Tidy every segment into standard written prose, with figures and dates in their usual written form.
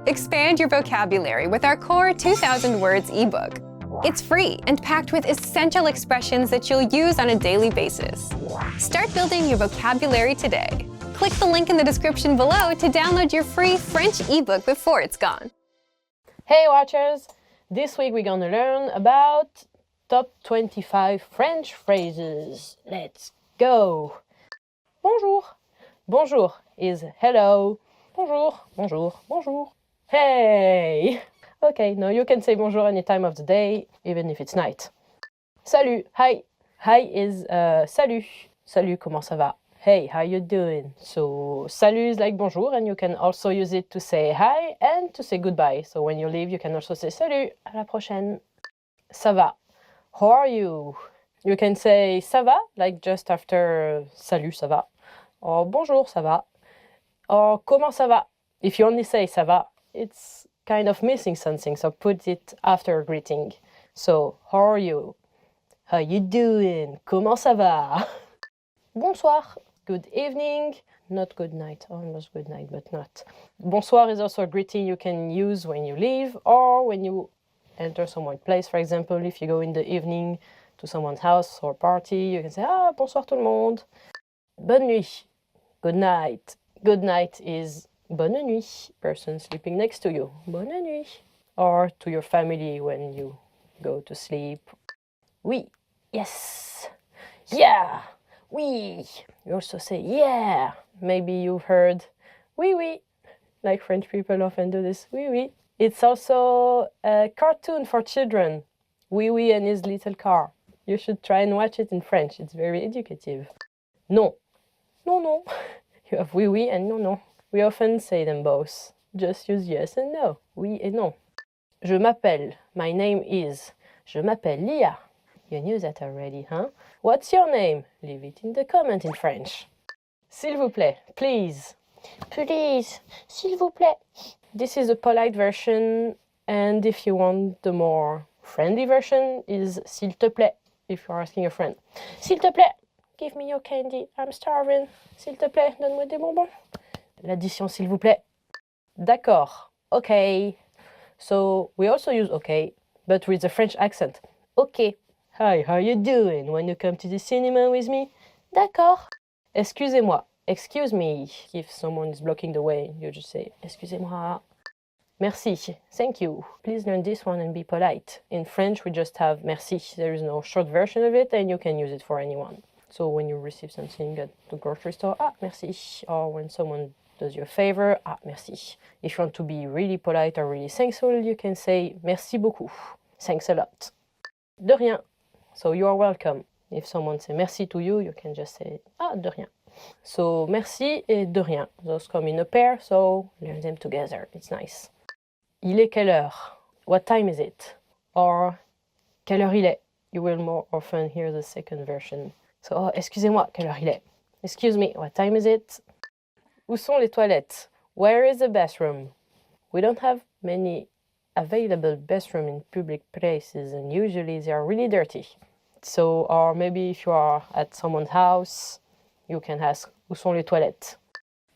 Expand your vocabulary with our core 2,000 words ebook. It's free and packed with essential expressions that you'll use on a daily basis. Start building your vocabulary today. Click the link in the description below to download your free French ebook before it's gone. Hey watchers! This week we're gonna learn about top 25 French phrases. Let's go! Bonjour. Bonjour is hello. Bonjour, bonjour, bonjour. Hey! Okay, now you can say bonjour any time of the day, even if it's night. Salut, hi. Hi is salut. Salut, comment ça va? Hey, how you doing? So, salut is like bonjour, and you can also use it to say hi and to say goodbye. So when you leave, you can also say salut, à la prochaine. Ça va. How are you? You can say ça va, like just after salut, ça va. Or bonjour, ça va. Or comment ça va? If you only say ça va, it's kind of missing something, so put it after a greeting. So, how are you? How you doing? Comment ça va? Bonsoir. Good evening. Not good night. Almost good night, but not. Bonsoir is also a greeting you can use when you leave or when you enter someone's place. For example, if you go in the evening to someone's house or party, you can say, ah, bonsoir tout le monde. Bonne nuit. Good night. Good night is bonne nuit. Person sleeping next to you. Bonne nuit. Or to your family when you go to sleep. Oui. Yes. Yeah. Oui. You also say yeah. Maybe you've heard oui, oui. Like French people often do this. Oui, oui. It's also a cartoon for children. Oui, oui and his little car. You should try and watch it in French. It's very educative. Non. Non, non. You have oui, oui and non, non. We often say them both. Just use yes and no. Oui et non. Je m'appelle. My name is. Je m'appelle Lia. You knew that already, huh? What's your name? Leave it in the comment in French. S'il vous plaît. Please. Please. S'il vous plaît. This is a polite version, and if you want the more friendly version is s'il te plaît, if you're asking a friend. S'il te plaît. Give me your candy. I'm starving. S'il te plaît, donne-moi des bonbons. L'addition, s'il vous plaît. D'accord. Okay. So we also use okay, but with a French accent. Okay. Hi, how you doing? When you come to the cinema with me? D'accord. Excusez-moi. Excuse me. If someone is blocking the way, you just say excusez-moi. Merci. Thank you. Please learn this one and be polite. In French, we just have merci. There is no short version of it, and you can use it for anyone. So when you receive something at the grocery store, ah, merci. Or when someone does you a favor, ah, merci. If you want to be really polite or really thankful, you can say merci beaucoup. Thanks a lot. De rien. So you are welcome. If someone says merci to you, you can just say ah, de rien. So merci et de rien. Those come in a pair, so learn them together. It's nice. Il est quelle heure? What time is it? Or quelle heure il est? You will more often hear the second version. So, oh, excusez-moi, quelle heure il est? Excuse me, what time is it? Où sont les toilettes? Where is the bathroom? We don't have many available bathrooms in public places, and usually they are really dirty. So, or maybe if you are at someone's house, you can ask, où sont les toilettes?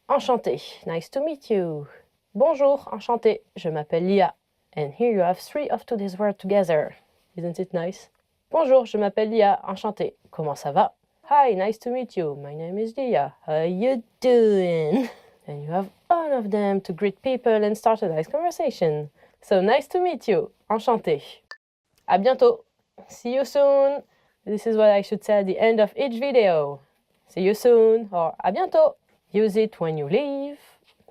Enchanté, nice to meet you. Bonjour, enchanté, je m'appelle Lia. And here you have 3 of today's words together. Isn't it nice? Bonjour, je m'appelle Lia, enchanté. Comment ça va? Hi, nice to meet you. My name is Lia. How you doing? And you have all of them to greet people and start a nice conversation. So nice to meet you. Enchanté. À bientôt. See you soon. This is what I should say at the end of each video. See you soon or à bientôt. Use it when you leave.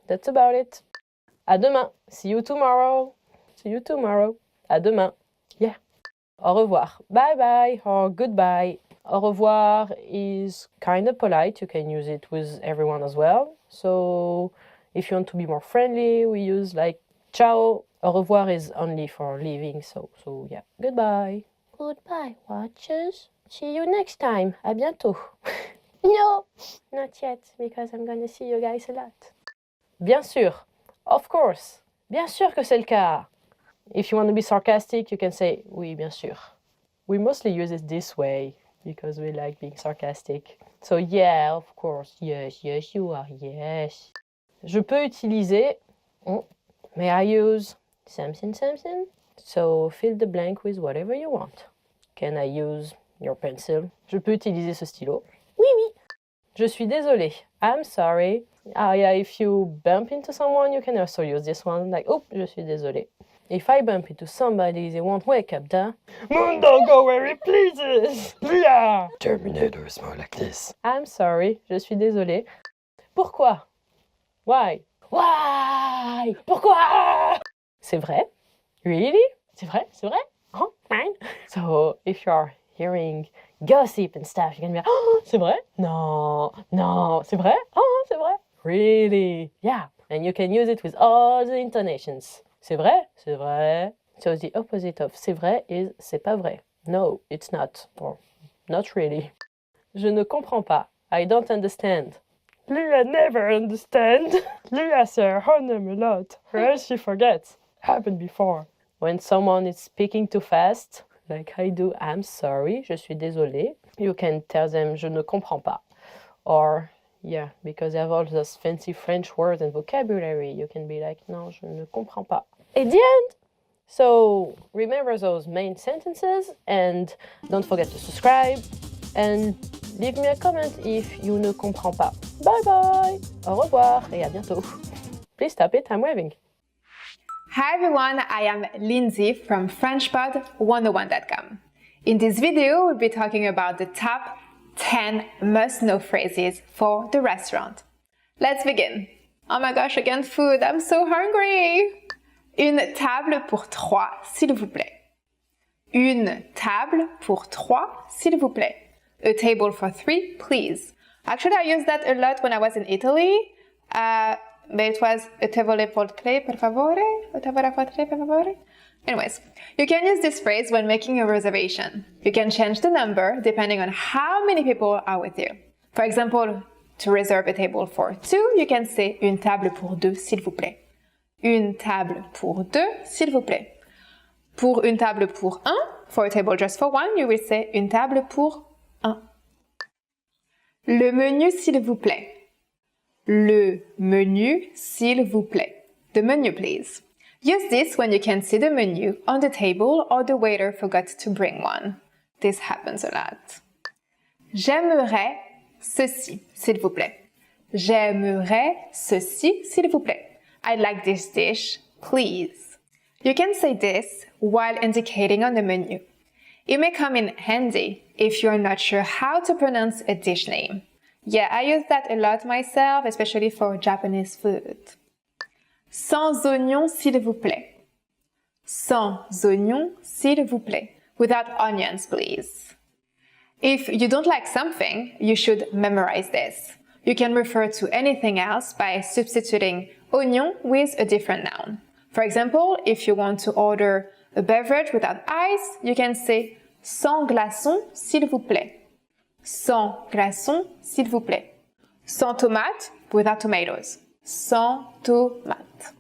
That's about it. À demain. See you tomorrow. See you tomorrow. À demain. Yeah. Au revoir. Bye bye or goodbye. Au revoir is kind of polite. You can use it with everyone as well. So if you want to be more friendly, we use like ciao. Au revoir is only for leaving. So yeah. Goodbye. Goodbye, watchers. See you next time. À bientôt. No, not yet, because I'm gonna see you guys a lot. Bien sûr. Of course. Bien sûr que c'est le cas. If you want to be sarcastic, you can say oui, bien sûr. We mostly use it this way because we like being sarcastic. So yeah, of course. Yes, yes, you are. Yes. Je peux utiliser May I use something? So fill the blank with whatever you want. Can I use your pencil? Je peux utiliser ce stylo? Oui, oui. Je suis désolé. I'm sorry. Yeah, if you bump into someone, you can also use this one. Like, oh, je suis désolé. If I bump into somebody, they won't wake up, duh. Mundo, go where it pleases. Yeah. Terminator is more like this. I'm sorry. Je suis désolé. Pourquoi? Why? Why? Pourquoi? C'est vrai? Really? C'est vrai? C'est vrai? Oh, fine. So, if you're hearing gossip and stuff, you can be like, oh, c'est vrai? No, no, c'est vrai? Oh, c'est vrai? Really? Yeah. And you can use it with all the intonations. C'est vrai? C'est vrai. So the opposite of c'est vrai is c'est pas vrai. No, it's not. Or not really. Je ne comprends pas. I don't understand. Leah never understand. Leah says her name a lot, or else she forgets. Happened before. When someone is speaking too fast, like I do, I'm sorry, je suis désolé. You can tell them je ne comprends pas. Or, yeah, because they have all those fancy French words and vocabulary, you can be like, non, je ne comprends pas. At the end. So remember those main sentences and don't forget to subscribe and leave me a comment if you ne comprends pas. Bye bye! Au revoir et à bientôt. Please stop it, I'm waving. Hi everyone, I am Lindsay from FrenchPod101.com. In this video, we'll be talking about the top 10 must-know phrases for the restaurant. Let's begin. Oh my gosh, again food, I'm so hungry! Une table pour trois, s'il vous plaît. Une table pour trois, s'il vous plaît. A table for three, please. Actually, I used that a lot when I was in Italy. But it was a tavole por tre, per favore? A tavola por tre, per favore? Anyways, you can use this phrase when making a reservation. You can change the number depending on how many people are with you. For example, to reserve a table for two, you can say une table pour deux, s'il vous plaît. Une table pour deux, s'il vous plaît. Pour une table pour un, for a table just for one, you will say une table pour un. Le menu, s'il vous plaît. Le menu, s'il vous plaît. The menu, please. Use this when you can see the menu on the table or the waiter forgot to bring one. This happens a lot. J'aimerais ceci, s'il vous plaît. J'aimerais ceci, s'il vous plaît. I'd like this dish, please. You can say this while indicating on the menu. It may come in handy if you're not sure how to pronounce a dish name. Yeah, I use that a lot myself, especially for Japanese food. Sans oignon, s'il vous plaît. Sans oignon, s'il vous plaît. Without onions, please. If you don't like something, you should memorize this. You can refer to anything else by substituting oignon with a different noun. For example, if you want to order a beverage without ice, you can say sans glaçons, s'il vous plaît. Sans glaçons, s'il vous plaît. Sans tomate, without tomatoes. Sans tomate.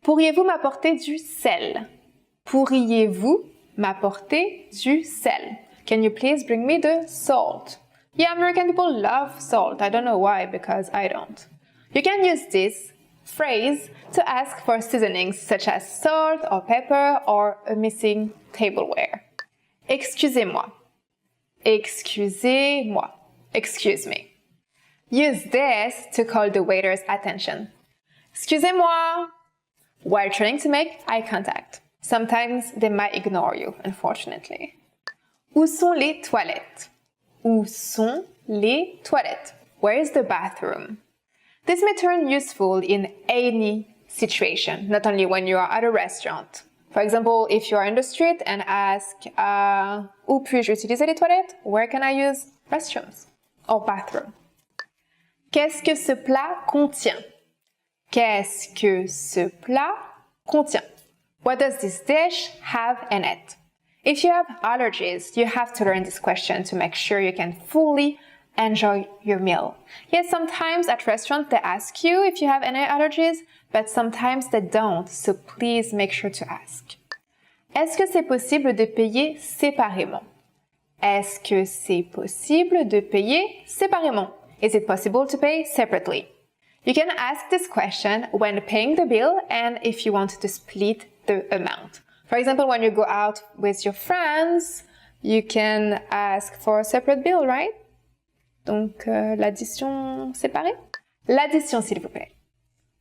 Pourriez-vous m'apporter du sel? Pourriez-vous m'apporter du sel? Can you please bring me the salt? Yeah, American people love salt. I don't know why, because I don't. You can use this phrase to ask for seasonings such as salt or pepper or a missing tableware. Excusez-moi. Excusez-moi. Excuse me. Use this to call the waiter's attention. Excusez-moi. While trying to make eye contact. Sometimes they might ignore you, unfortunately. Où sont les toilettes? Où sont les toilettes? Where is the bathroom? This may turn useful in any situation, not only when you are at a restaurant. For example, if you are in the street and ask, où puis-je utiliser les toilettes? Where can I use restrooms or bathroom? Qu'est-ce que ce plat contient? Qu'est-ce que ce plat contient? What does this dish have in it? If you have allergies, you have to learn this question to make sure you can fully enjoy your meal. Yes, sometimes at restaurants they ask you if you have any allergies, but sometimes they don't, so please make sure to ask. Est-ce que c'est possible de payer séparément? Est-ce que c'est possible de payer séparément? Is it possible to pay separately? You can ask this question when paying the bill and if you want to split the amount. For example, when you go out with your friends, you can ask for a separate bill, right? Donc, l'addition séparée? L'addition, s'il vous plaît.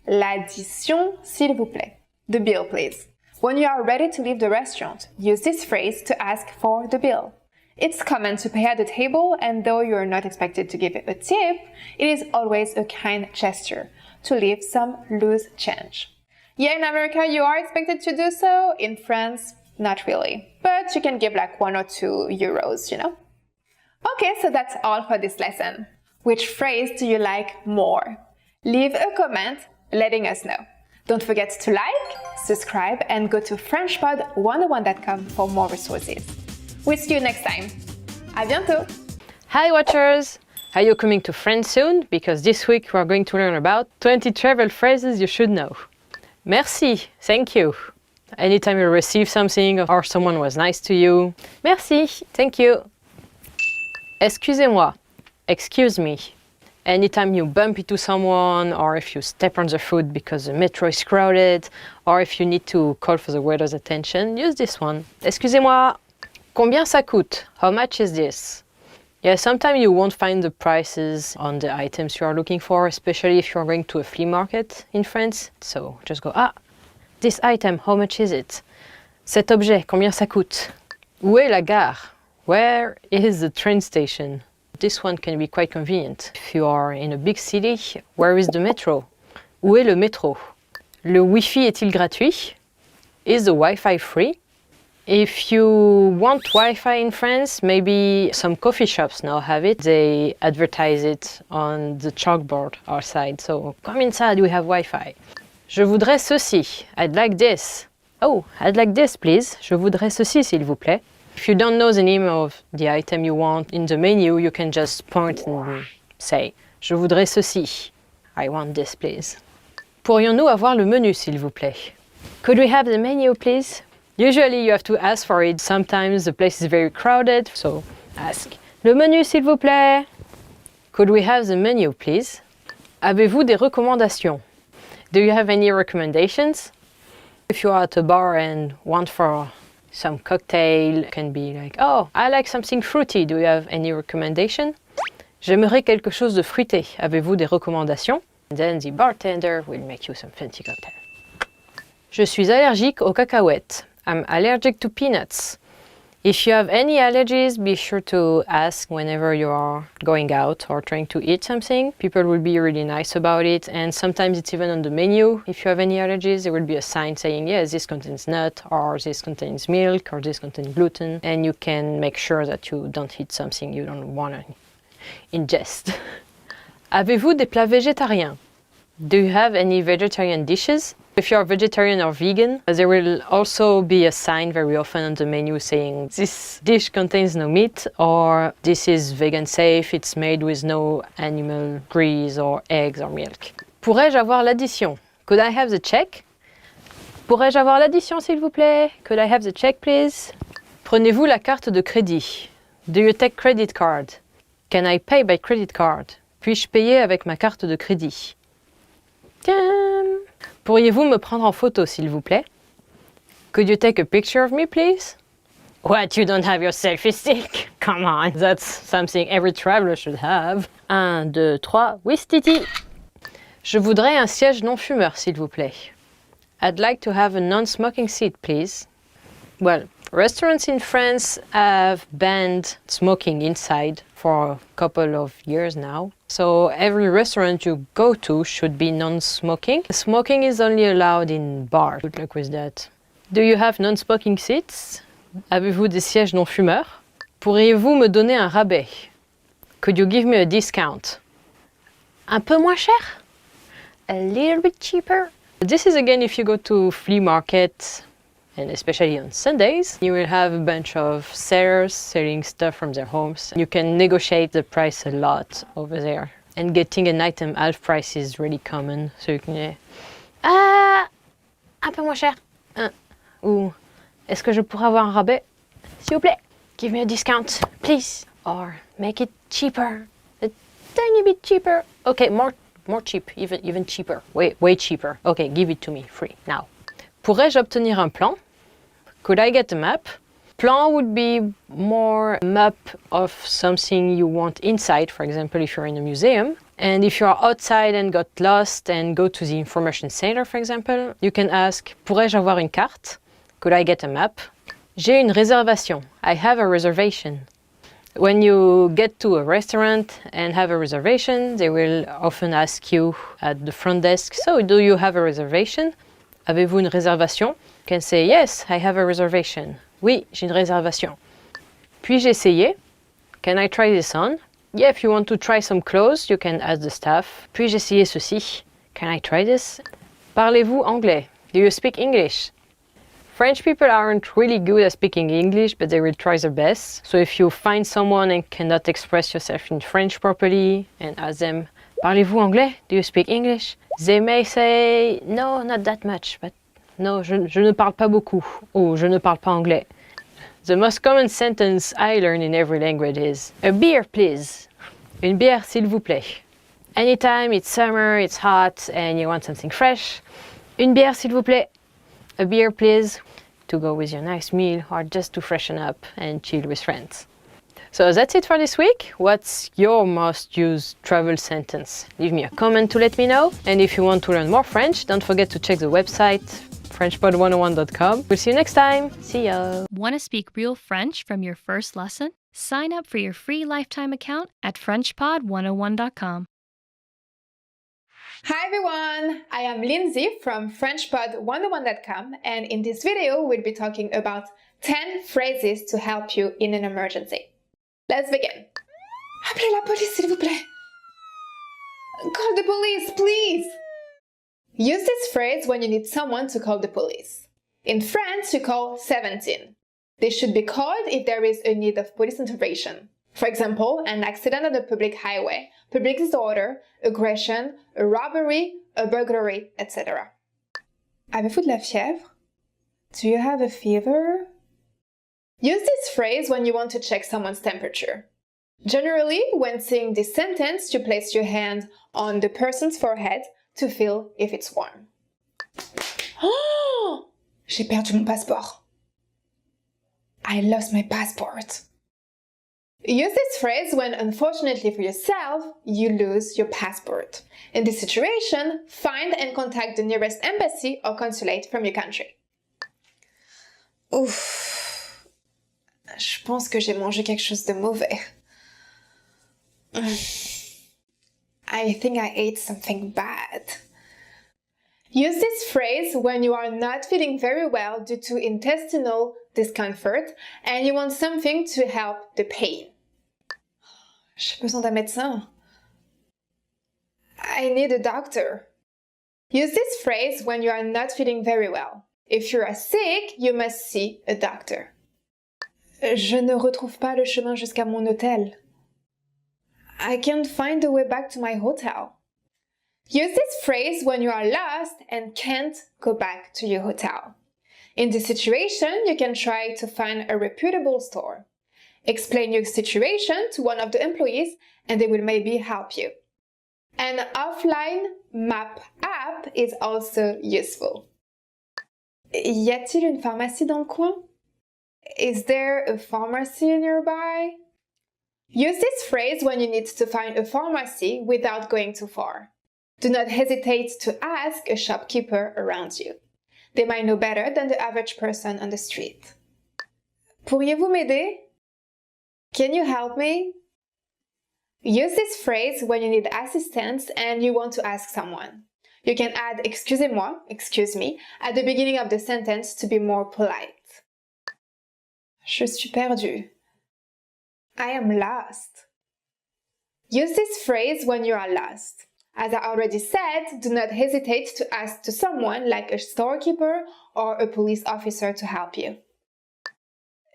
L'addition, s'il vous plaît. The bill, please. When you are ready to leave the restaurant, use this phrase to ask for the bill. It's common to pay at the table, and though you are not expected to give a tip, it is always a kind gesture to leave some loose change. Yeah, in America, you are expected to do so. In France, not really. But you can give like 1 or 2 euros, you know? Okay, so that's all for this lesson. Which phrase do you like more? Leave a comment letting us know. Don't forget to like, subscribe, and go to FrenchPod101.com for more resources. We'll see you next time. À bientôt! Hi watchers! Are you coming to France soon? Because this week we are going to learn about 20 travel phrases you should know. Merci, thank you. Anytime you receive something or someone was nice to you. Merci, thank you. Excusez-moi, excuse me. Anytime you bump into someone, or if you step on the foot because the metro is crowded, or if you need to call for the waiter's attention, use this one. Excusez-moi. Combien ça coûte? How much is this? Yeah, sometimes you won't find the prices on the items you are looking for, especially if you're going to a flea market in France. So just go, this item, how much is it? Cet objet, combien ça coûte? Où est la gare? Where is the train station? This one can be quite convenient. If you are in a big city, where is the metro? Où est le métro? Le Wi-Fi est-il gratuit? Is the Wi-Fi free? If you want Wi-Fi in France, maybe some coffee shops now have it. They advertise it on the chalkboard outside. So come inside, we have Wi-Fi. Je voudrais ceci. I'd like this. Oh, I'd like this, please. Je voudrais ceci, s'il vous plaît. If you don't know the name of the item you want in the menu, you can just point and say, je voudrais ceci. I want this, please. Pourrions-nous avoir le menu, s'il vous plaît? Could we have the menu, please? Usually you have to ask for it. Sometimes the place is very crowded, so ask. Le menu, s'il vous plaît. Could we have the menu, please? Avez-vous des recommandations? Do you have any recommendations? If you are at a bar and want for some cocktail, it can be like, oh, I like something fruity. Do you have any recommendation? J'aimerais quelque chose de fruité. Avez-vous des recommandations? And then the bartender will make you some fancy cocktail. Je suis allergique aux cacahuètes. I'm allergic to peanuts. If you have any allergies, be sure to ask whenever you are going out or trying to eat something. People will be really nice about it, and sometimes it's even on the menu. If you have any allergies, there will be a sign saying, yes, this contains nut, or this contains milk, or this contains gluten, and you can make sure that you don't eat something you don't want to ingest. Avez-vous des plats végétariens? Do you have any vegetarian dishes? If you're vegetarian or vegan, there will also be a sign very often on the menu saying this dish contains no meat, or this is vegan safe, it's made with no animal grease or eggs or milk. Pourrais-je avoir l'addition? Could I have the check? Pourrais-je avoir l'addition, s'il vous plaît? Could I have the check, please? Prenez-vous la carte de crédit? Do you take credit card? Can I pay by credit card? Puis-je payer avec ma carte de crédit? Pourriez-vous me prendre en photo, s'il vous plaît? Could you take a picture of me, please? What, you don't have your selfie stick? Come on, that's something every traveler should have. 1, 2, 3, Wistiti. Je voudrais un siège non-fumeur, s'il vous plaît. I'd like to have a non-smoking seat, please. Well, restaurants in France have banned smoking inside for a couple of years now. So every restaurant you go to should be non-smoking. Smoking is only allowed in bars. Good luck with that. Do you have non-smoking seats? Avez-vous des sièges non-fumeurs? Pourriez-vous me donner un rabais? Could you give me a discount? Un peu moins cher? A little bit cheaper? This is again if you go to flea markets, and especially on Sundays, you will have a bunch of sellers selling stuff from their homes. You can negotiate the price a lot over there. And getting an item half price is really common. So you can un peu moins cher. Ou est-ce que je pourrais avoir un rabais? S'il vous plaît, give me a discount, please. Or make it cheaper. A tiny bit cheaper. Okay, more more cheap, even cheaper, way cheaper. Okay, give it to me, free, now. Pourrais-je obtenir un plan? Could I get a map? Plan would be more a map of something you want inside, for example, if you're in a museum. And if you're outside and got lost and go to the information center, for example, you can ask, pourrais-je avoir une carte? Could I get a map? J'ai une réservation. I have a reservation. When you get to a restaurant and have a reservation, they will often ask you at the front desk, so do you have a reservation? Avez-vous une réservation? You can say, yes, I have a reservation. Oui, j'ai une réservation. Puis-je essayer? Can I try this on? Yeah, if you want to try some clothes, you can ask the staff. Puis-je essayer ceci? Can I try this? Parlez-vous anglais? Do you speak English? French people aren't really good at speaking English, but they will try their best. So if you find someone and cannot express yourself in French properly and ask them, parlez-vous anglais? Do you speak English? They may say, no, not that much, but no, je ne parle pas beaucoup, ou je ne parle pas anglais. The most common sentence I learn in every language is, a beer please. Une bière s'il vous plaît. Anytime it's summer, it's hot, and you want something fresh, une bière s'il vous plaît. A beer please, to go with your nice meal or just to freshen up and chill with friends. So that's it for this week. What's your most used travel sentence? Leave me a comment to let me know. And if you want to learn more French, don't forget to check the website FrenchPod101.com. We'll see you next time. See ya. Want to speak real French from your first lesson? Sign up for your free lifetime account at FrenchPod101.com. Hi everyone, I am Lindsay from FrenchPod101.com, and in this video we'll be talking about 10 phrases to help you in an emergency. Let's begin. Appelez la police s'il vous plaît. Call the police, please. Use this phrase when you need someone to call the police. In France, you call 17. This should be called if there is a need of police intervention. For example, an accident on the public highway, public disorder, aggression, a robbery, a burglary, etc. Avez-vous de la fièvre? Do you have a fever? Use this phrase when you want to check someone's temperature. Generally, when saying this sentence, you place your hand on the person's forehead to feel if it's warm. Oh! J'ai perdu mon passeport. I lost my passport. Use this phrase when, unfortunately for yourself, you lose your passport. In this situation, find and contact the nearest embassy or consulate from your country. Ouf, je pense que j'ai mangé quelque chose de mauvais. I think I ate something bad. Use this phrase when you are not feeling very well due to intestinal discomfort and you want something to help the pain. J'ai besoin d'un médecin. I need a doctor. Use this phrase when you are not feeling very well. If you are sick, you must see a doctor. Je ne retrouve pas le chemin jusqu'à mon hôtel. I can't find the way back to my hotel. Use this phrase when you are lost and can't go back to your hotel. In this situation, you can try to find a reputable store. Explain your situation to one of the employees and they will maybe help you. An offline map app is also useful. Y a-t-il une pharmacie dans le coin? Is there a pharmacy nearby? Use this phrase when you need to find a pharmacy without going too far. Do not hesitate to ask a shopkeeper around you. They might know better than the average person on the street. Pourriez-vous m'aider? Can you help me? Use this phrase when you need assistance and you want to ask someone. You can add excusez-moi, excuse me, at the beginning of the sentence to be more polite. Je suis perdu. I am lost. Use this phrase when you are lost. As I already said, do not hesitate to ask to someone like a storekeeper or a police officer to help you.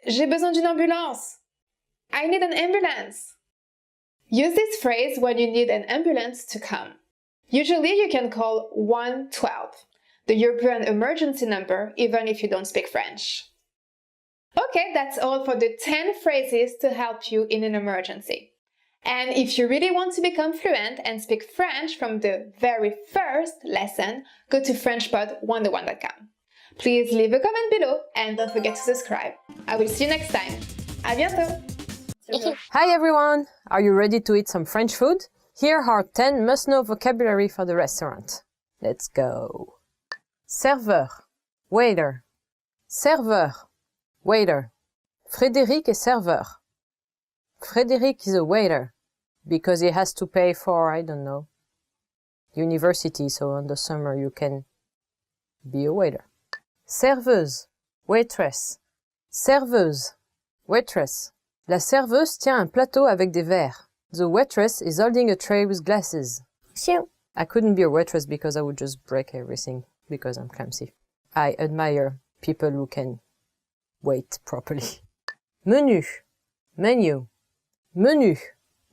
J'ai besoin d'une ambulance. I need an ambulance. Use this phrase when you need an ambulance to come. Usually you can call 112, the European emergency number, even if you don't speak French. Okay, that's all for the 10 phrases to help you in an emergency. And if you really want to become fluent and speak French from the very first lesson, go to FrenchPod101.com. Please leave a comment below and don't forget to subscribe. I will see you next time. À bientôt! Hi everyone! Are you ready to eat some French food? Here are 10 must-know vocabulary for the restaurant. Let's go! Serveur, waiter. Serveur, waiter. Frédéric est serveur. Frédéric is a waiter because he has to pay for, I don't know, university, so in the summer you can be a waiter. Serveuse, waitress. Serveuse, waitress. La serveuse tient un plateau avec des verres. The waitress is holding a tray with glasses. I couldn't be a waitress because I would just break everything because I'm clumsy. I admire people who can wait properly. Menu, menu. Menu,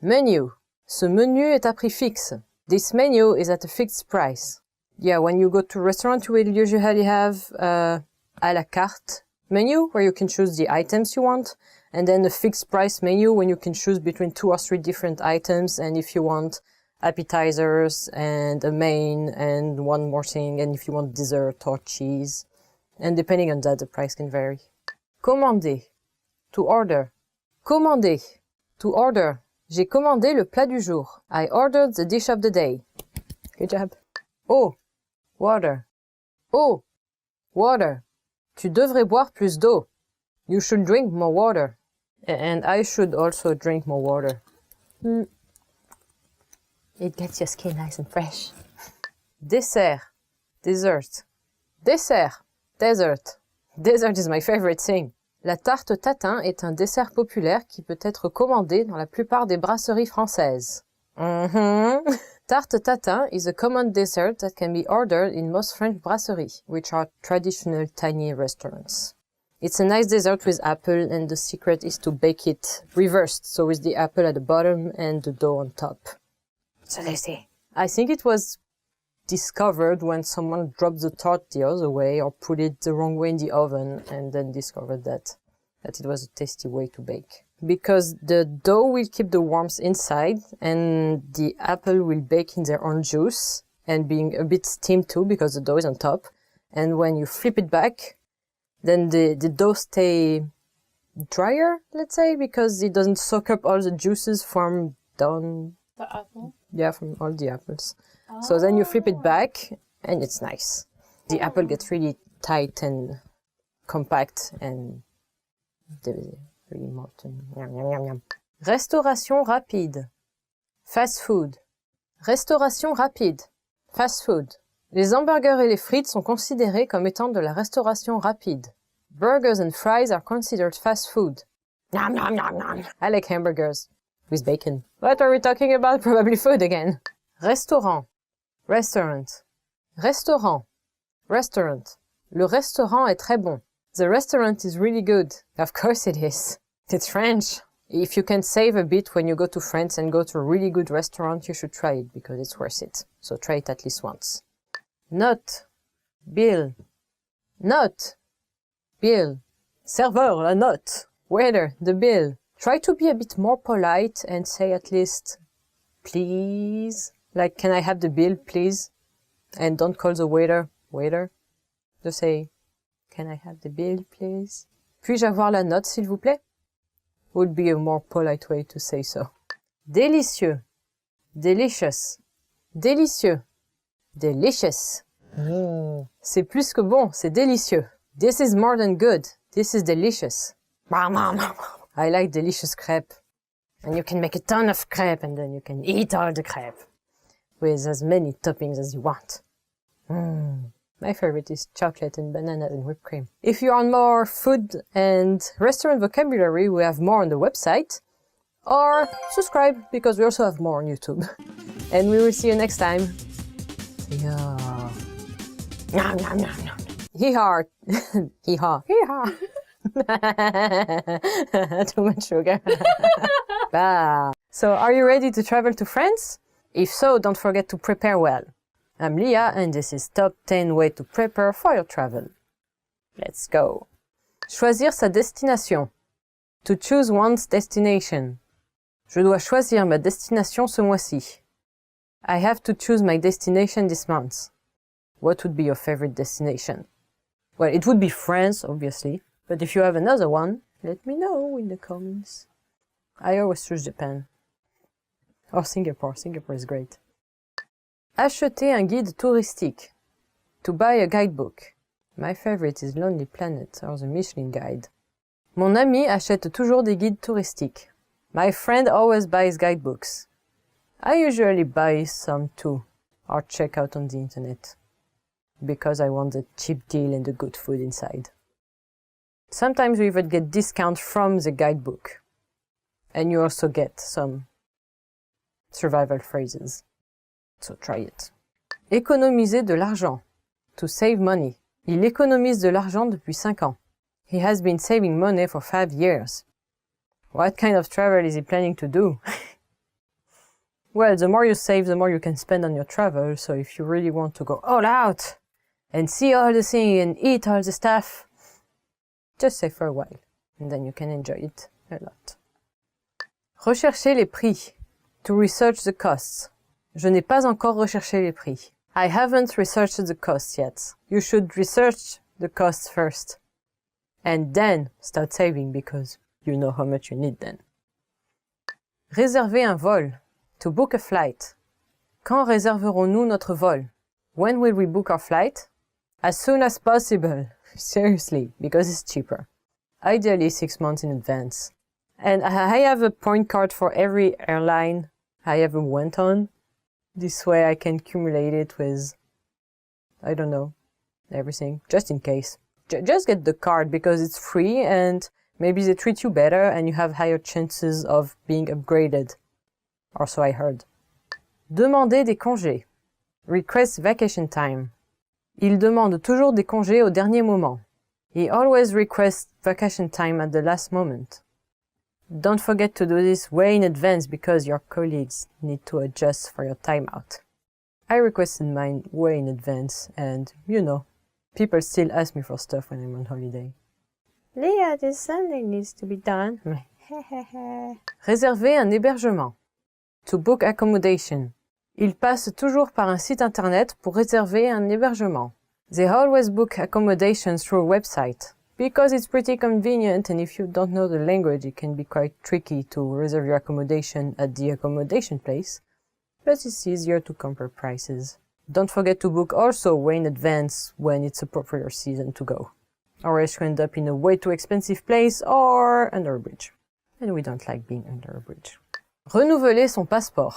menu. Ce menu est à prix fixe. This menu is at a fixed price. Yeah, when you go to a restaurant, you will usually have à la carte menu, where you can choose the items you want, and then a fixed price menu when you can choose between 2 or 3 different items, and if you want appetizers and a main and one more thing, and if you want dessert or cheese. And depending on that, the price can vary. Commander, to order. Commander, to order. J'ai commandé le plat du jour. I ordered the dish of the day. Good job. Oh, water. Oh, water. Tu devrais boire plus d'eau. You should drink more water. And I should also drink more water. It gets your skin nice and fresh. Dessert, dessert. Dessert, dessert. Dessert is my favorite thing. La tarte tatin est un dessert populaire qui peut être commandé dans la plupart des brasseries françaises. Tarte tatin is a common dessert that can be ordered in most French brasseries, which are traditional tiny restaurants. It's a nice dessert with apple, and the secret is to bake it reversed, so with the apple at the bottom and the dough on top. So tasty. I think it was discovered when someone dropped the tart the other way or put it the wrong way in the oven, and then discovered that it was a tasty way to bake. Because the dough will keep the warmth inside, and the apple will bake in their own juice, and being a bit steamed too, because the dough is on top. And when you flip it back, then the dough stay drier, let's say, because it doesn't soak up all the juices from down... The apple? Yeah, from all the apples. So then you flip it back, and it's nice. The apple gets really tight and compact, and really molten. Yum, yum, yum, yum. Restauration rapide. Fast food. Restauration rapide. Fast food. Les hamburgers et les frites sont considérés comme étant de la restauration rapide. Burgers and fries are considered fast food. Nom, nom, nom, nom. I like hamburgers. With bacon. What are we talking about? Probably food again. Restaurant. Restaurant. Restaurant. Restaurant. Le restaurant est très bon. The restaurant is really good. Of course it is. It's French. If you can save a bit when you go to France and go to a really good restaurant, you should try it because it's worth it. So try it at least once. Note. Bill. Note. Bill. Serveur, la note. Waiter, the bill. Try to be a bit more polite and say at least, please. Like, can I have the bill, please? And don't call the waiter, waiter. Just say, can I have the bill, please? Puis-je avoir la note, s'il vous plaît? Would be a more polite way to say so. Délicieux. Delicious. Délicieux. Delicious. C'est plus que bon, c'est délicieux. This is more than good. This is delicious. I like delicious crepe. And you can make a ton of crepe and then you can eat all the crepe with as many toppings as you want. My favorite is chocolate and bananas and whipped cream. If you want more food and restaurant vocabulary, we have more on the website. Or subscribe, because we also have more on YouTube. And we will see you next time. Yeah. Nom, nom, nom, nom. Hee-haw. Hee-haw. Hee-haw. Too much sugar. So, are you ready to travel to France? If so, don't forget to prepare well. I'm Leah, and this is Top 10 Way to Prepare for Your Travel. Let's go. Choisir sa destination. To choose one's destination. Je dois choisir ma destination ce mois-ci. I have to choose my destination this month. What would be your favorite destination? Well, it would be France, obviously. But if you have another one, let me know in the comments. I always choose Japan. Or Singapore. Singapore is great. Acheter un guide touristique. To buy a guidebook. My favorite is Lonely Planet or the Michelin Guide. Mon ami achète toujours des guides touristiques. My friend always buys guidebooks. I usually buy some too, or check out on the internet. Because I want the cheap deal and the good food inside. Sometimes we even get discount from the guidebook. And you also get some survival phrases. So try it. Économiser de l'argent. To save money. Il économise de l'argent depuis 5 ans. He has been saving money for 5 years. What kind of travel is he planning to do? Well, the more you save, the more you can spend on your travel. So if you really want to go all out and see all the things and eat all the stuff, just save for a while. And then you can enjoy it a lot. Rechercher les prix. To research the costs. Je n'ai pas encore recherché les prix. I haven't researched the costs yet. You should research the costs first. And then start saving because you know how much you need then. Réserver un vol. To book a flight. Quand réserverons-nous notre vol? When will we book our flight? As soon as possible. Seriously, because it's cheaper. Ideally 6 months in advance. And I have a point card for every airline I ever went on. This way I can accumulate it with, I don't know, everything, just in case. Just get the card because it's free and maybe they treat you better and you have higher chances of being upgraded. Or so I heard. Demander des congés. Request vacation time. Il demande toujours des congés au dernier moment. He always requests vacation time at the last moment. Don't forget to do this way in advance because your colleagues need to adjust for your timeout. I requested mine way in advance and, you know, people still ask me for stuff when I'm on holiday. Leah, there's something needs to be done. Réserver un hébergement. To book accommodation. Ils passent toujours par un site internet pour réserver un hébergement. They always book accommodations through a website. Because it's pretty convenient and if you don't know the language it can be quite tricky to reserve your accommodation at the accommodation place, but it's easier to compare prices. Don't forget to book also way in advance when it's a popular season to go, or else you end up in a way too expensive place or under a bridge. And we don't like being under a bridge. Renouveler son passeport.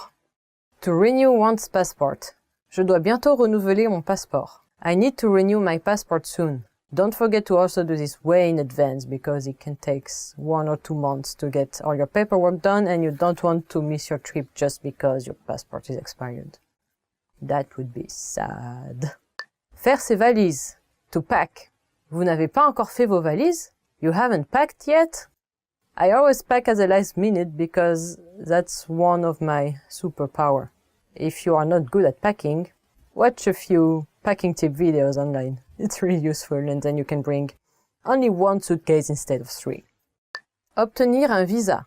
To renew one's passport. Je dois bientôt renouveler mon passeport. I need to renew my passport soon. Don't forget to also do this way in advance because it can take 1 or 2 months to get all your paperwork done and you don't want to miss your trip just because your passport is expired. That would be sad. Faire ses valises. To pack. Vous n'avez pas encore fait vos valises? You haven't packed yet? I always pack at the last minute because that's one of my superpower. If you are not good at packing, watch a few packing tip videos online. It's really useful and then you can bring only 1 suitcase instead of 3. Obtenir un visa.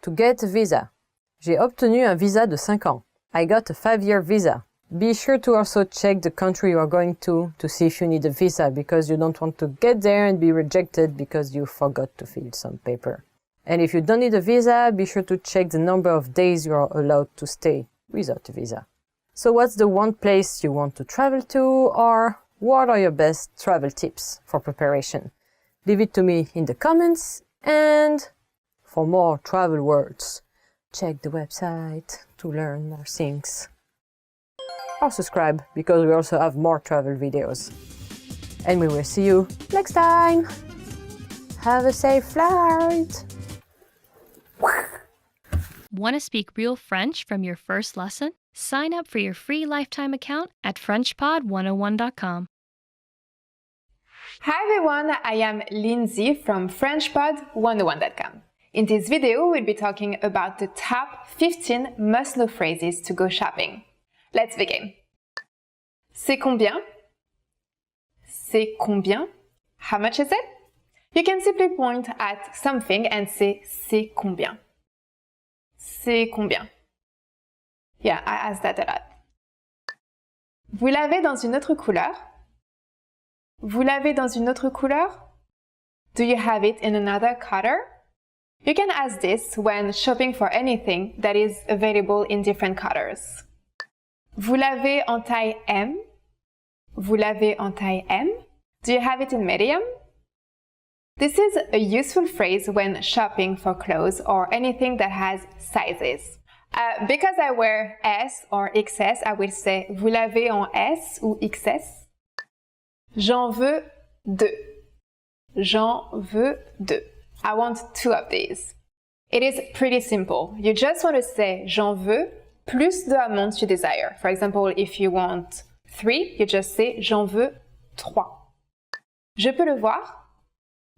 To get a visa. J'ai obtenu un visa de 5 ans. I got a 5-year visa. Be sure to also check the country you are going to see if you need a visa because you don't want to get there and be rejected because you forgot to fill some paper. And if you don't need a visa, be sure to check the number of days you are allowed to stay without a visa. So what's the one place you want to travel to, or what are your best travel tips for preparation? Leave it to me in the comments, and for more travel words, check the website to learn more things. Or subscribe, because we also have more travel videos. And we will see you next time! Have a safe flight! Want to speak real French from your first lesson? Sign up for your free lifetime account at FrenchPod101.com. Hi everyone, I am Lindsay from FrenchPod101.com. In this video, we'll be talking about the top 15 must-know phrases to go shopping. Let's begin. C'est combien? C'est combien? How much is it? You can simply point at something and say c'est combien. C'est combien? Yeah, I ask that a lot. Vous l'avez dans une autre couleur? Vous l'avez dans une autre couleur? Do you have it in another color? You can ask this when shopping for anything that is available in different colors. Vous l'avez en taille M? Vous l'avez en taille M? Do you have it in medium? This is a useful phrase when shopping for clothes or anything that has sizes. Because I wear S or XS, I will say vous l'avez en S ou XS. J'en veux 2. J'en veux 2. I want 2 of these. It is pretty simple. You just want to say j'en veux plus de amounts you desire. For example, if you want 3, you just say j'en veux 3. Je peux le voir?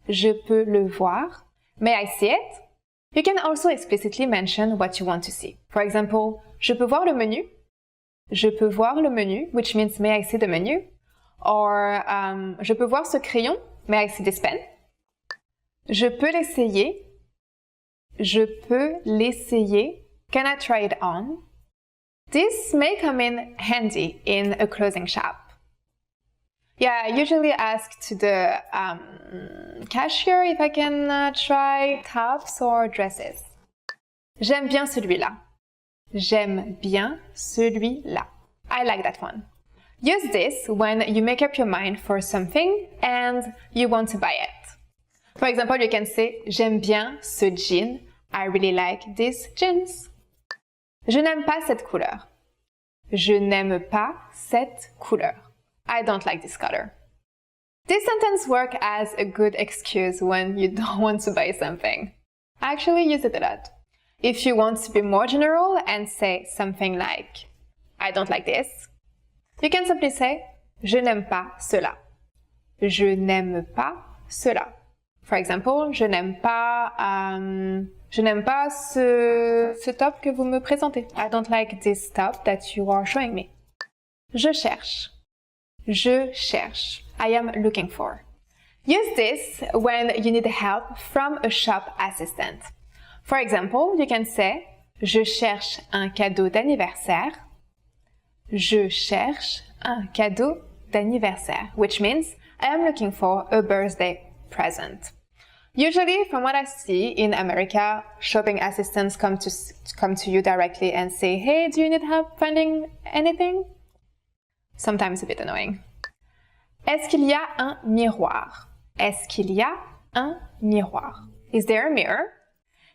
Je peux le voir. May I see it? You can also explicitly mention what you want to see. For example, je peux voir le menu? Je peux voir le menu, which means may I see the menu? Or, je peux voir ce crayon? May I see this pen? Je peux l'essayer? Je peux l'essayer? Can I try it on? This may come in handy in a clothing shop. Yeah, I usually ask to the cashier if I can try tops or dresses. J'aime bien celui-là. J'aime bien celui-là. I like that one. Use this when you make up your mind for something and you want to buy it. For example, you can say j'aime bien ce jean. I really like these jeans. Je n'aime pas cette couleur. Je n'aime pas cette couleur. I don't like this color. This sentence works as a good excuse when you don't want to buy something. I actually use it a lot. If you want to be more general and say something like I don't like this, you can simply say je n'aime pas cela. Je n'aime pas cela. For example, je n'aime pas ce top que vous me présentez. I don't like this top that you are showing me. Je cherche. Je cherche. I am looking for. Use this when you need help from a shop assistant. For example, you can say je cherche un cadeau d'anniversaire. Je cherche un cadeau d'anniversaire, which means I am looking for a birthday present. Usually, from what I see in America, shopping assistants come to you directly and say, hey, do you need help finding anything? Sometimes a bit annoying. Est-ce qu'il y a un miroir? Est-ce qu'il y a un miroir? Is there a mirror?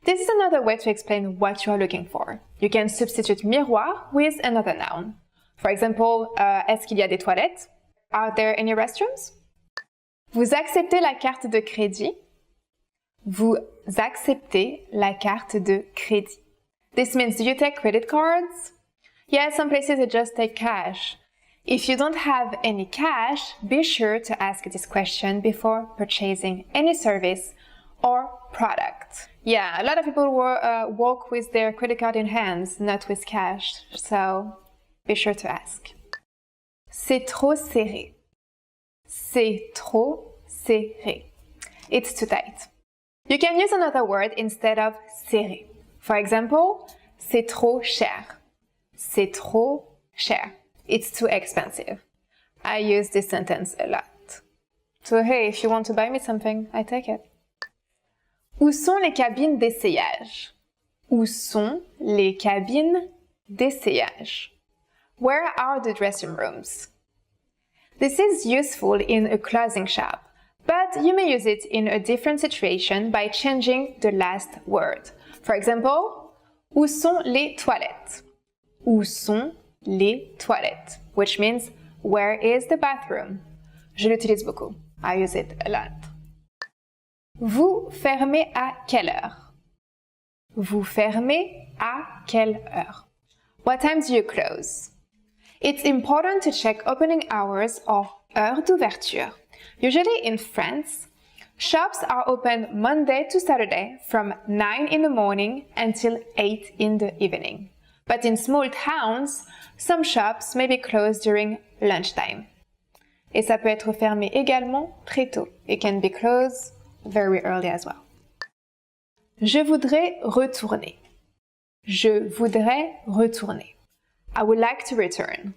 This is another way to explain what you are looking for. You can substitute miroir with another noun. For example, est-ce qu'il y a des toilettes? Are there any restrooms? Vous acceptez la carte de crédit? Vous acceptez la carte de crédit. This means, do you take credit cards? Yeah, some places they just take cash. If you don't have any cash, be sure to ask this question before purchasing any service or product. Yeah, a lot of people walk with their credit card in hands, not with cash, so be sure to ask. C'est trop serré. C'est trop serré. It's too tight. You can use another word instead of serré. For example, c'est trop cher. C'est trop cher. It's too expensive. I use this sentence a lot. So hey, if you want to buy me something, I take it. Où sont les cabines d'essayage? Où sont les cabines d'essayage? Where are the dressing rooms? This is useful in a clothing shop, but you may use it in a different situation by changing the last word. For example, où sont les toilettes? Où sont les toilettes? Which means, where is the bathroom? Je l'utilise beaucoup. I use it a lot. Vous fermez à quelle heure? Vous fermez à quelle heure? What time do you close? It's important to check opening hours or heure d'ouverture. Usually in France, shops are open Monday to Saturday from 9 in the morning until 8 in the evening. But in small towns, some shops may be closed during lunchtime. Et ça peut être fermé également très tôt. It can be closed very early as well. Je voudrais retourner. Je voudrais retourner. I would like to return.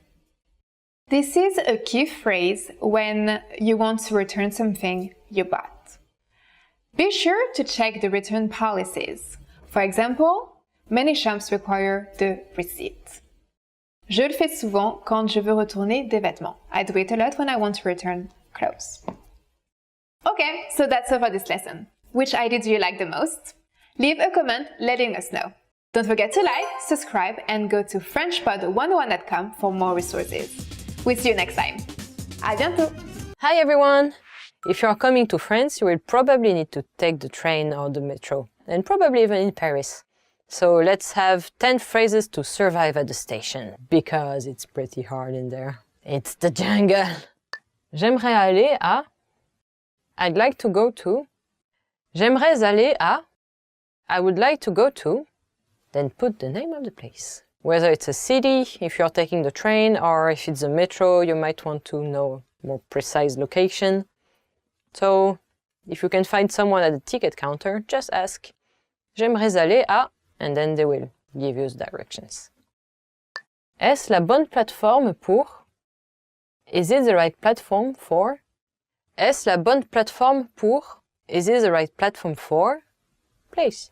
This is a key phrase when you want to return something you bought. Be sure to check the return policies. For example, many shops require the receipt. Je le fais souvent quand je veux retourner des vêtements. I do it a lot when I want to return clothes. Okay, so that's all for this lesson. Which idea do you like the most? Leave a comment letting us know. Don't forget to like, subscribe, and go to FrenchPod101.com for more resources. We'll see you next time. À bientôt! Hi everyone! If you're coming to France, you will probably need to take the train or the metro, and probably even in Paris. So let's have 10 phrases to survive at the station, because it's pretty hard in there. It's the jungle! J'aimerais aller à... I'd like to go to... J'aimerais aller à... I would like to go to... Then put the name of the place. Whether it's a city, if you're taking the train, or if it's a metro, you might want to know more precise location. So, if you can find someone at the ticket counter, just ask, J'aimerais aller à, and then they will give you the directions. Est-ce la bonne plateforme pour? Is it the right platform for? Est-ce la bonne plateforme pour? Is it the right platform for? Place.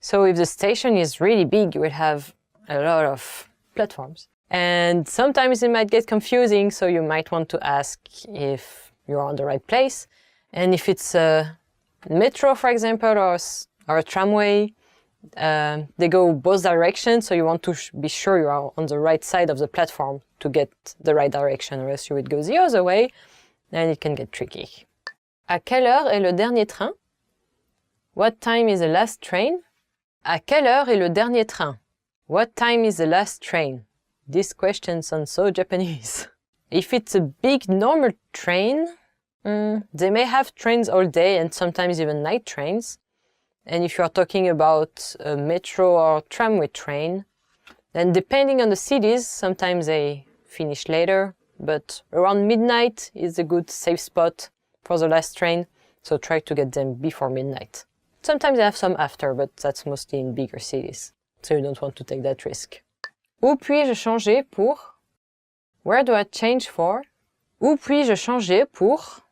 So if the station is really big, you will have a lot of platforms. And sometimes it might get confusing, so you might want to ask if you're on the right place. And if it's a metro, for example, or a tramway, they go both directions, so you want to be sure you are on the right side of the platform to get the right direction, or else you would go the other way, and it can get tricky. À quelle heure est le dernier train? What time is the last train? À quelle heure est le dernier train? What time is the last train? This question sounds so Japanese. If it's a big normal train, they may have trains all day and sometimes even night trains. And if you're talking about a metro or tramway train, then depending on the cities, sometimes they finish later, but around midnight is a good safe spot for the last train, so try to get them before midnight. Sometimes they have some after, but that's mostly in bigger cities, so you don't want to take that risk. Où puis-je changer pour? Where do I change for? Où puis-je changer pour?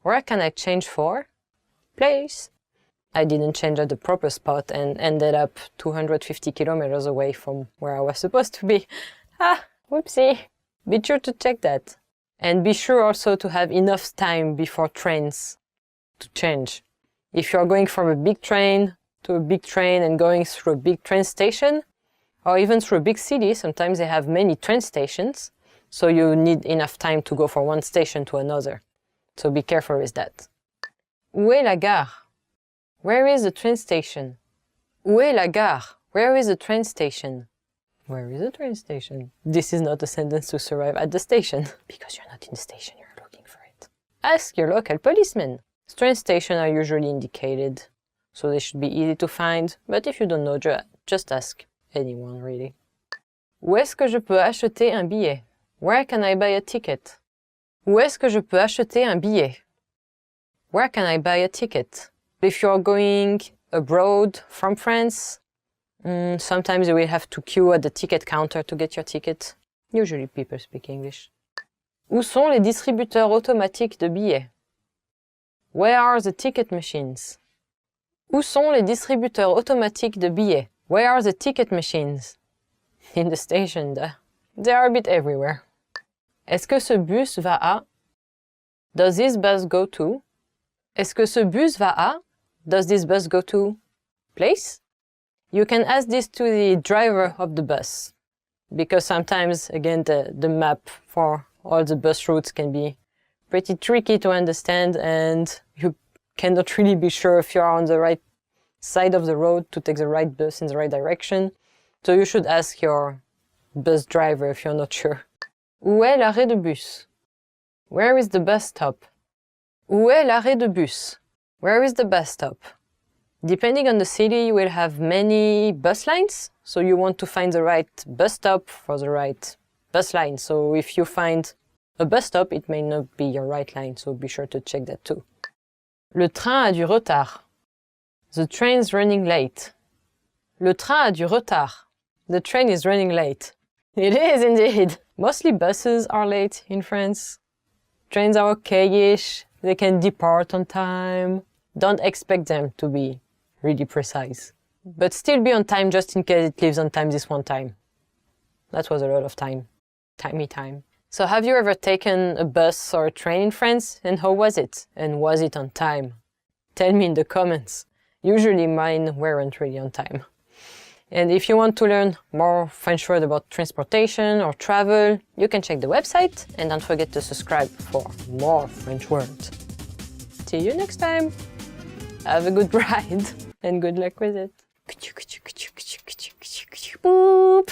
Where can I change for? Place. I didn't change at the proper spot and ended up 250 kilometers away from where I was supposed to be. Ah, whoopsie. Be sure to check that. And be sure also to have enough time before trains to change. If you're going from a big train to a big train and going through a big train station, or even through a big city, sometimes they have many train stations, so you need enough time to go from one station to another. So be careful with that. Où est la gare? Where is the train station? Où est la gare? Where is the train station? Where is the train station? This is not a sentence to survive at the station, because you're not in the station, you're looking for it. Ask your local policeman. Train stations are usually indicated, so they should be easy to find, but if you don't know, just ask anyone, really. Où est-ce que je peux acheter un billet? Where can I buy a ticket? Où est-ce que je peux acheter un billet? Where can I buy a ticket? If you're going abroad from France, sometimes you will have to queue at the ticket counter to get your ticket. Usually people speak English. Où sont les distributeurs automatiques de billets? Where are the ticket machines? Où sont les distributeurs automatiques de billets? Where are the ticket machines? In the station, they are a bit everywhere. Est-ce que ce bus va à? Does this bus go to? Est-ce que ce bus va à? Does this bus go to? Place? You can ask this to the driver of the bus, because sometimes, again, the map for all the bus routes can be pretty tricky to understand, and you cannot really be sure if you're on the right side of the road to take the right bus in the right direction. So you should ask your bus driver if you're not sure. Où est l'arrêt de bus? Where is the bus stop? Où est l'arrêt de bus? Where is the bus stop? Depending on the city, you will have many bus lines, so you want to find the right bus stop for the right bus line. So if you find a bus stop, it may not be your right line, so be sure to check that too. Le train a du retard. The train's running late. Le train a du retard. The train is running late. It is indeed. Mostly buses are late in France. Trains are okay-ish. They can depart on time. Don't expect them to be really precise. But still be on time just in case it leaves on time this one time. That was a lot of time. Timey time. So have you ever taken a bus or a train in France? And how was it? And was it on time? Tell me in the comments. Usually mine weren't really on time. And if you want to learn more French words about transportation or travel, you can check the website and don't forget to subscribe for more French words. See you next time. Have a good ride and good luck with it. Boop.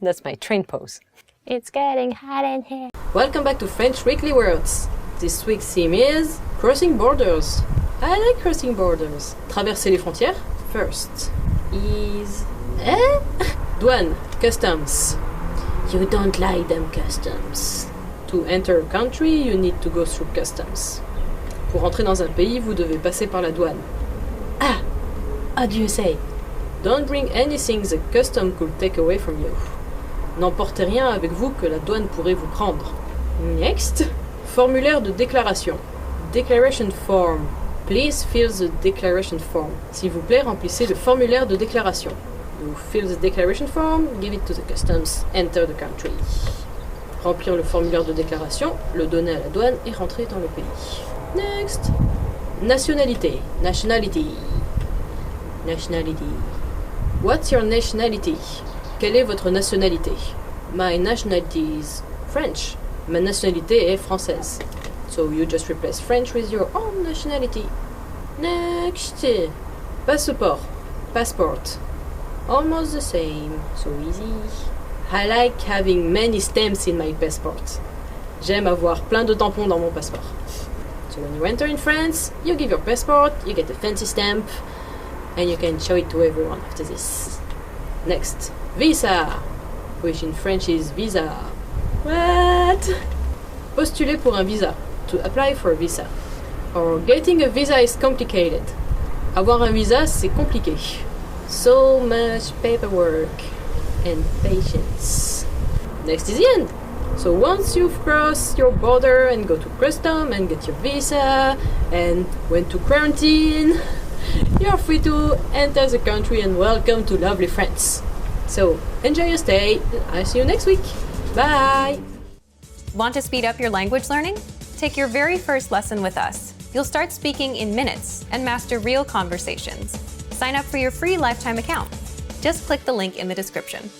That's my train pose. It's getting hot in here. Welcome back to French Weekly Words. This week's theme is crossing borders. I like crossing borders. Traverser les frontières. First is douane, customs. You don't like them customs. To enter a country, you need to go through customs. Pour entrer dans un pays, vous devez passer par la douane. Ah, how do you say? Don't bring anything the custom could take away from you. N'emportez rien avec vous que la douane pourrait vous prendre. Next, formulaire de déclaration. Declaration form. Please fill the declaration form. S'il vous plaît, remplissez le formulaire de déclaration. You fill the declaration form, give it to the customs, enter the country. Remplir le formulaire de déclaration, le donner à la douane et rentrer dans le pays. Next. Nationalité. Nationality. Nationality. What's your nationality? Quelle est votre nationalité? My nationality is French. Ma nationalité est française. So you just replace French with your own nationality. Next. Passeport. Passport. Almost the same. So easy. I like having many stamps in my passport. J'aime avoir plein de tampons dans mon passeport. So when you enter in France, you give your passport, you get a fancy stamp, and you can show it to everyone after this. Next, visa, which in French is visa. What? Postuler pour un visa, to apply for a visa. Or getting a visa is complicated. Avoir un visa, c'est compliqué. So much paperwork and patience. Next is the end. So once you've crossed your border and go to custom and get your visa and went to quarantine, you're free to enter the country and welcome to lovely France. So enjoy your stay. I'll see you next week. Bye. Want to speed up your language learning? Take your very first lesson with us. You'll start speaking in minutes and master real conversations. Sign up for your free lifetime account. Just click the link in the description.